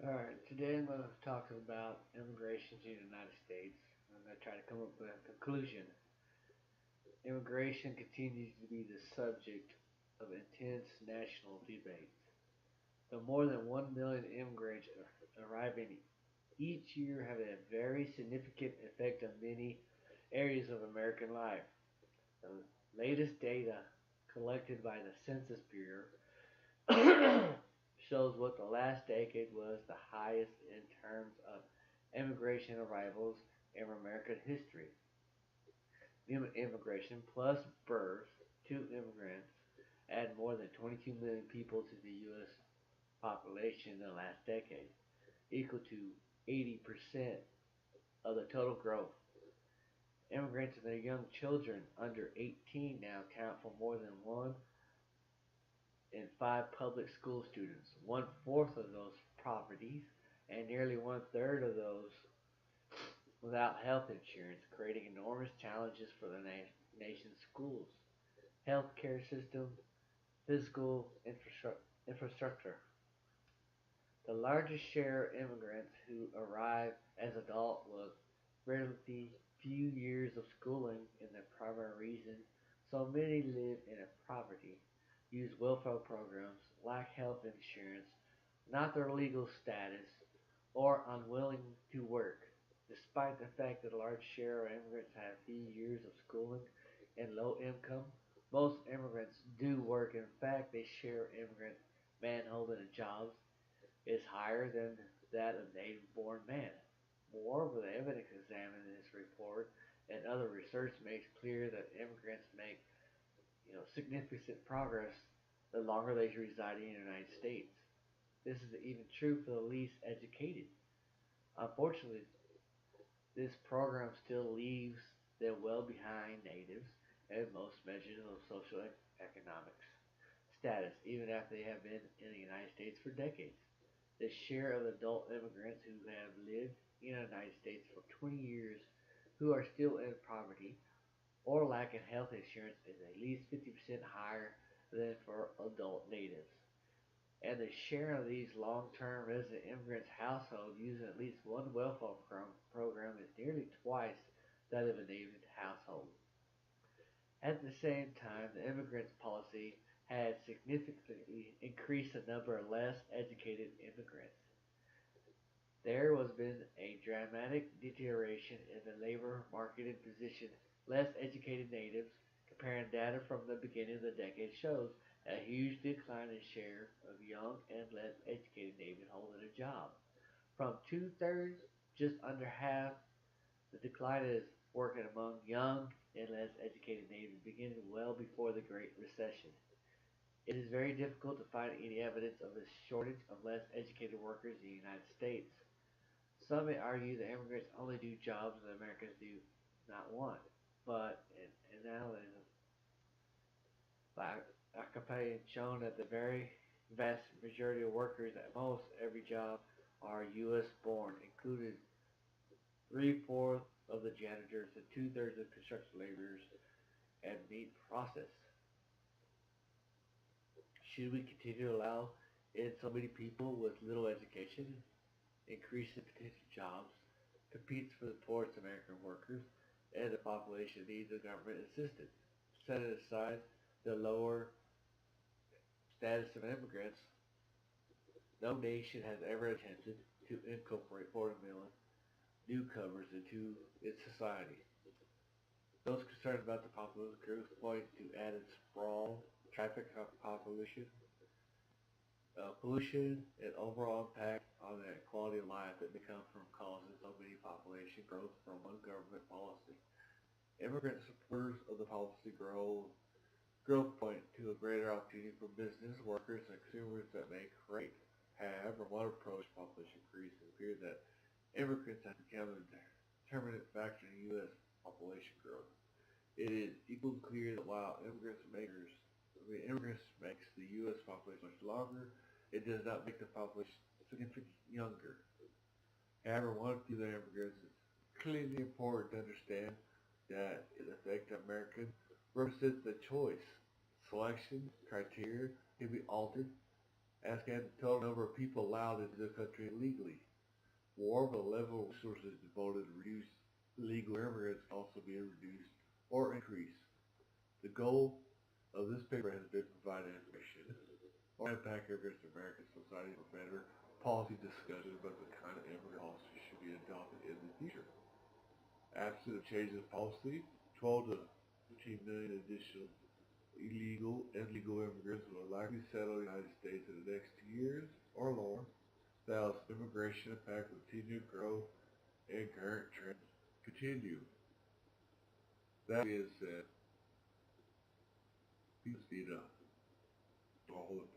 Alright, today I'm going to talk about immigration to the United States. I'm going to try to come up with a conclusion. Immigration continues to be the subject of intense national debate. The more than 1 million immigrants arriving each year have a very significant effect on many areas of American life. The latest data collected by the Census Bureau shows what the last decade was the highest in terms of immigration arrivals in American history. Immigration plus births to immigrants add more than 22 million people to the U.S. population in the last decade, equal to 80% of the total growth. Immigrants and their young children under 18 now count for more than 1 in 5 public school students, 1/4 of those poverty, and nearly 1/3 of those without health insurance, creating enormous challenges for the nation's schools, healthcare system, physical infrastructure. The largest share of immigrants who arrive as adults with relatively few years of schooling in the primary reason so many live in poverty, use welfare programs, lack health insurance, not their legal status, or unwilling to work. Despite the fact that a large share of immigrants have few years of schooling and low income, most immigrants do work. In fact, the share of immigrant man holding a job is higher than that of native-born man. Moreover, the evidence examined in this report and other research makes clear that immigrants make significant progress the longer they reside in the United States. This is even true for the least educated. Unfortunately, this program still leaves them well behind natives in most measures of social economics status, even after they have been in the United States for decades. The share of adult immigrants who have lived in the United States for 20 years who are still in poverty or lacking health insurance is at least 50% higher than for adult natives. And the share of these long-term resident immigrants' household using at least one welfare program is nearly twice that of a native household. At the same time, the immigrants policy has significantly increased the number of less educated immigrants. There has been a dramatic deterioration in the labor market and position less educated natives. Comparing data from the beginning of the decade shows a huge decline in share of young and less educated natives holding a job. From two-thirds, just under half, the decline is working among young and less educated natives beginning well before the Great Recession. It is very difficult to find any evidence of a shortage of less educated workers in the United States. Some may argue that immigrants only do jobs that Americans do not want, but in analysis by Akape shown that the very vast majority of workers at most every job are U.S. born, including three-fourths of the janitors and two-thirds of construction laborers and meat process. Should we continue to allow in so many people with little education, increase in potential jobs, competes for the poorest American workers, and the population needs of government assistance? Setting aside the lower status of immigrants, no nation has ever attempted to incorporate 40 million newcomers into its society. Those concerned about the population growth point to added sprawl, traffic pollution, pollution, and overall impact on the quality of life that may come from causing so many population growth from one government policy. Immigrant supporters of the policy growth point to a greater opportunity for business, workers, and consumers that may create. However, one approach population increase it appears that immigrants have become a determinant factor in U.S. population growth. It is equally clear that while immigrants makes the U.S. population much larger, it does not make the population significantly younger. However, one view of immigrants is clearly important to understand that it affects American represents the choice. Selection criteria can be altered Afghan the total number of people allowed into the country illegally. More the level of resources devoted to reduce illegal immigrants can also be reduced or increased. The goal of this paper has been to provide information or impact immigrants to American society for better policy discussion about the kind of immigrant policy should be adopted in the future. Absent of changes of policy, 12 to 15 million additional illegal and legal immigrants will likely settle in the United States in the next 2 years or longer. Thus, immigration impact will continue to grow and current trends continue. That being said, people need to all the